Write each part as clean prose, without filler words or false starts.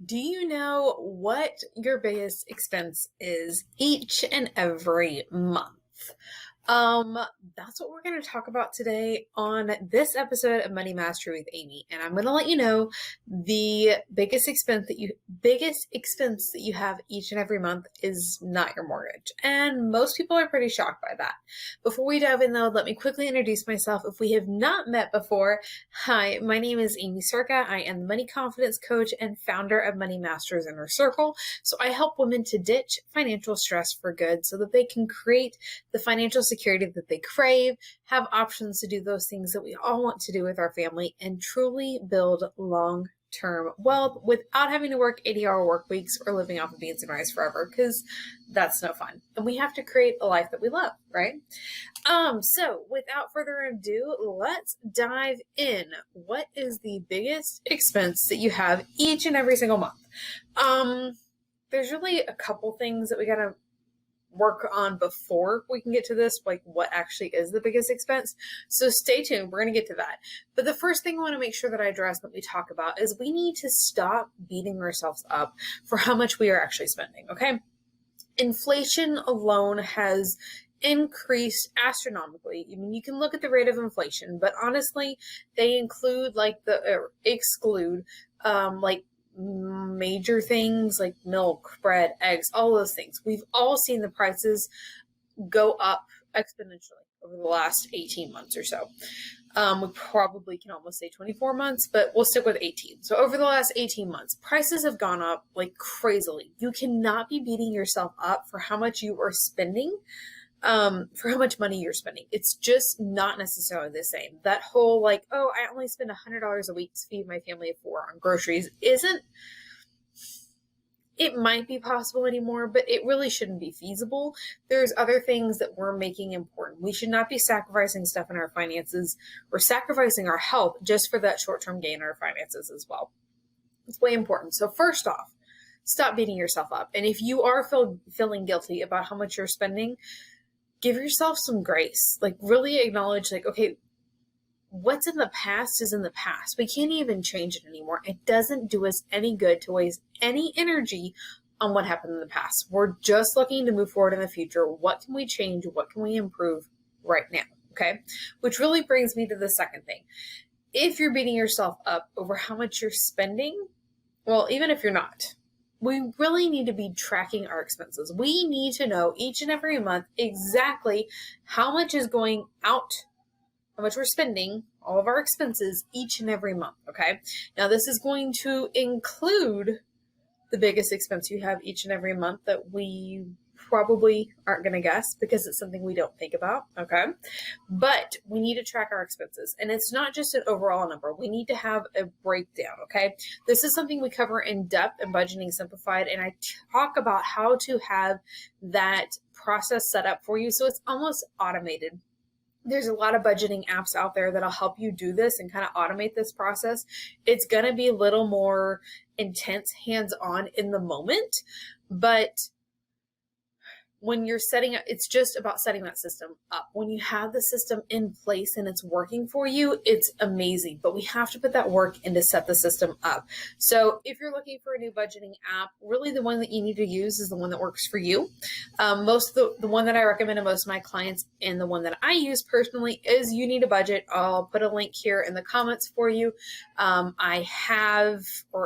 Do you know what your biggest expense is each and every month? Um, that's what we're going to talk about today on this episode of Money Mastery with Aimee. And I'm going to let you know the biggest expense that you have each and every month is not your mortgage. And most people are pretty shocked by that. Before we dive in though, let me quickly introduce myself. If we have not met before, hi, my name is Aimee Cerka. I am the money confidence coach and founder of Money Masters Inner Circle. So I help women to ditch financial stress for good so that they can create the financial security that they crave, have options to do those things that we all want to do with our family, and truly build long-term wealth without having to work 80-hour work weeks or living off of beans and rice forever, because that's no fun. And we have to create a life that we love, right? So without further ado, let's dive in. What is the biggest expense that you have each and every single month? There's really a couple things that we gotta work on before we can get to this, like what actually is the biggest expense. So stay tuned, we're going to get to that. But the first thing I want to make sure that I address that we talk about is we need to stop beating ourselves up for how much we are actually spending, okay? Inflation alone has increased astronomically. I mean, you can look at the rate of inflation, but honestly, they exclude major things like milk, bread, eggs, all those things. We've all seen the prices go up exponentially over the last 18 months or so. We probably can almost say 24 months, but we'll stick with 18. So over the last 18 months, prices have gone up like crazily. You cannot be beating yourself up for how much you are spending, for how much money you're spending. It's just not necessarily the same. That whole like, oh, I only spend $100 a week to feed my family of 4 on groceries it might be possible anymore, but it really shouldn't be feasible. There's other things that we're making important. We should not be sacrificing stuff in our finances. We're sacrificing our health just for that short-term gain in our finances as well. It's way important. So first off, stop beating yourself up. And if you are feeling guilty about how much you're spending, give yourself some grace. Like really acknowledge like, okay, what's in the past is in the past. We can't even change it anymore. It doesn't do us any good to waste any energy on what happened in the past. We're just looking to move forward in the future. What can we change? What can we improve right now? Okay. Which really brings me to the second thing. If you're beating yourself up over how much you're spending, well, even if you're not, we really need to be tracking our expenses. We need to know each and every month exactly how much is going out, how much we're spending, all of our expenses each and every month, okay? Now, this is going to include the biggest expense you have each and every month that we probably aren't going to guess because it's something we don't think about, okay? But we need to track our expenses. And it's not just an overall number. We need to have a breakdown, okay? This is something we cover in depth in Budgeting Simplified, and I talk about how to have that process set up for you so it's almost automated. There's a lot of budgeting apps out there that'll help you do this and kind of automate this process. It's going to be a little more intense, hands-on in the moment, but when you're setting up, it's just about setting that system up. When you have the system in place and it's working for you, it's amazing, but we have to put that work in to set the system up. So if you're looking for a new budgeting app, really the one that you need to use is the one that works for you. The one that I recommend to most of my clients and the one that I use personally is You Need a Budget. I'll put a link here in the comments for you. Or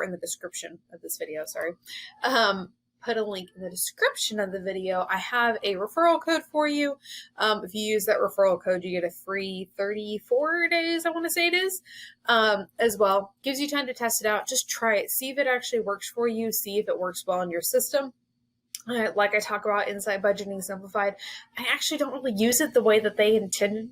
in the description of this video, sorry. Put a link in the description of the video. I have a referral code for you. If you use that referral code, you get a free 34 days, I want to say it is, as well. Gives you time to test it out. Just try it. See if it actually works for you. See if it works well in your system. Like I talk about inside Budgeting Simplified, I actually don't really use it the way that they intended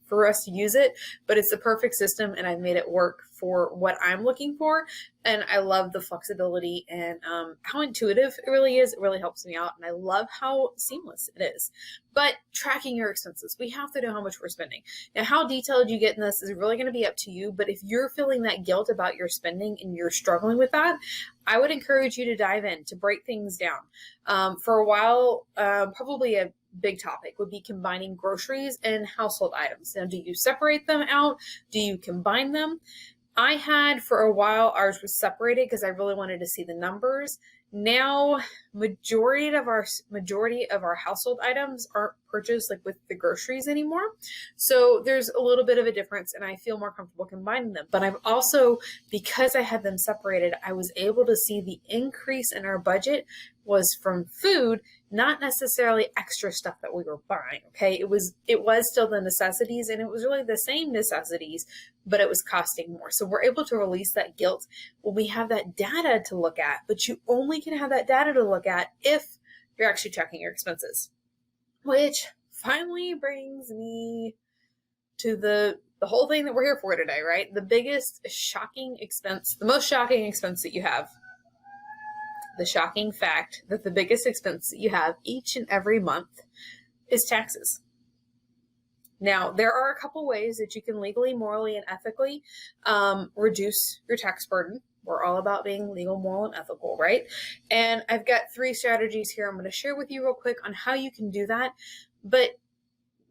for us to use it, but it's the perfect system and I've made it work for what I'm looking for. And I love the flexibility and how intuitive it really is. It really helps me out. And I love how seamless it is. But tracking your expenses, we have to know how much we're spending. Now, how detailed you get in this is really going to be up to you. But if you're feeling that guilt about your spending and you're struggling with that, I would encourage you to dive in, to break things down. For a while, probably a big topic would be combining groceries and household items. Now, do you separate them out? Do you combine them? I had for a while, ours was separated because I really wanted to see the numbers. Now, majority of our household items aren't purchased like with the groceries anymore. So there's a little bit of a difference and I feel more comfortable combining them. But I've also, because I had them separated, I was able to see the increase in our budget was from food, not necessarily extra stuff that we were buying. Okay. It was still the necessities and it was really the same necessities, but it was costing more. So we're able to release that guilt when we have that data to look at, but you only can have that data to look at if you're actually tracking your expenses, which finally brings me to the whole thing that we're here for today, right? The biggest shocking expense, the most shocking expense that you have, the shocking fact that the biggest expense that you have each and every month is taxes. Now, there are a couple ways that you can legally, morally, and ethically reduce your tax burden. We're all about being legal, moral, and ethical, right? And I've got 3 strategies here I'm going to share with you real quick on how you can do that. But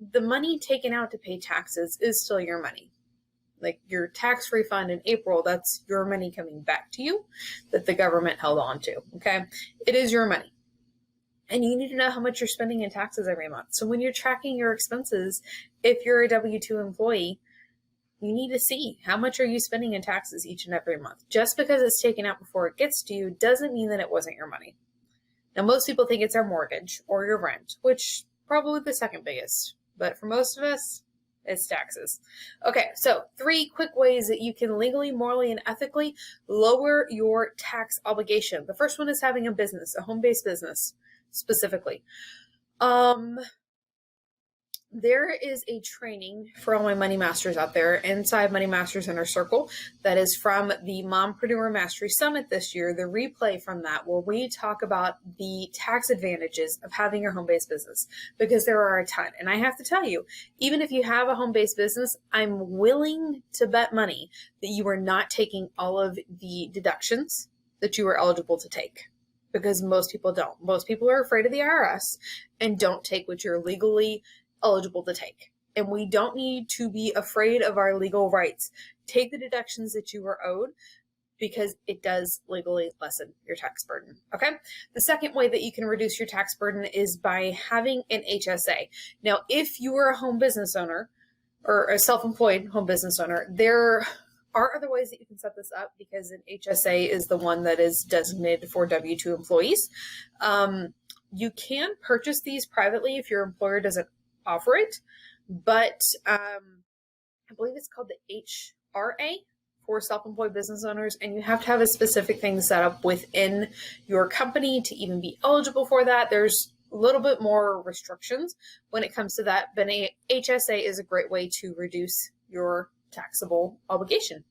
the money taken out to pay taxes is still your money. Like your tax refund in April, that's your money coming back to you that the government held on to, okay? It is your money. And you need to know how much you're spending in taxes every month. So when you're tracking your expenses, if you're a W-2 employee, you need to see how much are you spending in taxes each and every month. Just because it's taken out before it gets to you doesn't mean that it wasn't your money. Now, most people think it's our mortgage or your rent, which probably the second biggest. But for most of us, it's taxes. Okay, so 3 quick ways that you can legally, morally, and ethically lower your tax obligation. The first one is having a business, a home-based business specifically. There is a training for all my money masters out there inside Money Masters Inner Circle that is from the Mompreneur Mastery Summit this year, the replay from that, where we talk about the tax advantages of having your home-based business, because there are a ton. And I have to tell you, even if you have a home-based business, I'm willing to bet money that you are not taking all of the deductions that you are eligible to take, because most people don't. Most people are afraid of the IRS and don't take what you're legally eligible to take. And we don't need to be afraid of our legal rights. Take the deductions that you are owed, because it does legally lessen your tax burden. Okay. The second way that you can reduce your tax burden is by having an HSA. Now, if you are a home business owner or a self-employed home business owner, there are other ways that you can set this up, because an HSA is the one that is designated for W-2 employees. You can purchase these privately if your employer doesn't offer it, but I believe it's called the HRA for self-employed business owners, and you have to have a specific thing set up within your company to even be eligible for that. There's a little bit more restrictions when it comes to that, but a HSA is a great way to reduce your taxable obligation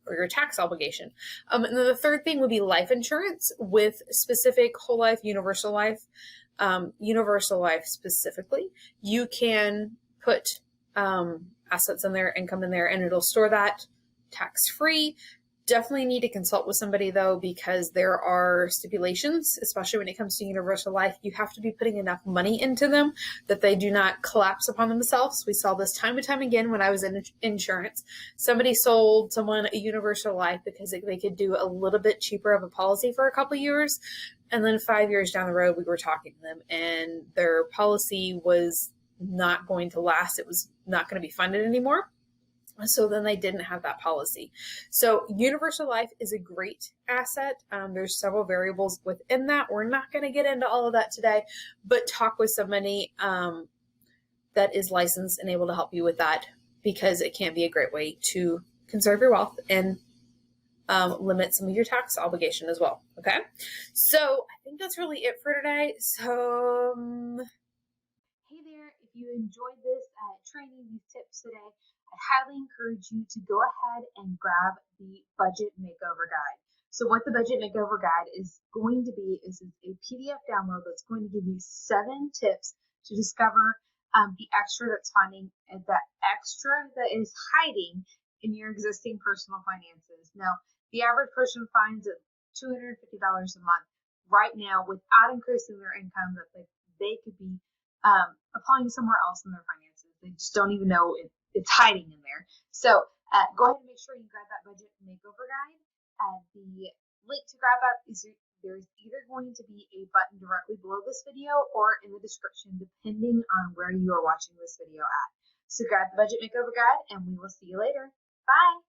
or your tax obligation. And then the third thing would be life insurance with specific whole life, universal life. Universal life specifically, you can put assets in there, income in there, and it'll store that tax-free. Definitely need to consult with somebody though, because there are stipulations, especially when it comes to universal life. You have to be putting enough money into them that they do not collapse upon themselves. We saw this time and time again when I was in insurance. Somebody sold someone a universal life because they could do a little bit cheaper of a policy for a couple of years. And then 5 years down the road, we were talking to them and their policy was not going to last. It was not going to be funded anymore. So then they didn't have that policy. So universal life is a great asset. There's several variables within that. We're not going to get into all of that today, but talk with somebody that is licensed and able to help you with that, because it can be a great way to conserve your wealth and limit some of your tax obligation as well. Okay. So I think that's really it for today. So hey there, if you enjoyed this training, these tips today, I highly encourage you to go ahead and grab the Budget Makeover Guide. So what the Budget Makeover Guide is going to be is a PDF download that's going to give you 7 tips to discover the extra that's finding, that extra that is hiding in your existing personal finances. Now, the average person finds it $250 a month right now without increasing their income, that they could be applying somewhere else in their finances. They just don't even know it's hiding in there. So Go ahead and make sure you grab that budget makeover guide. The link to grab that is there's either going to be a button directly below this video or in the description, depending on where you are watching this video at. So grab the budget makeover guide and we will see you later. Bye.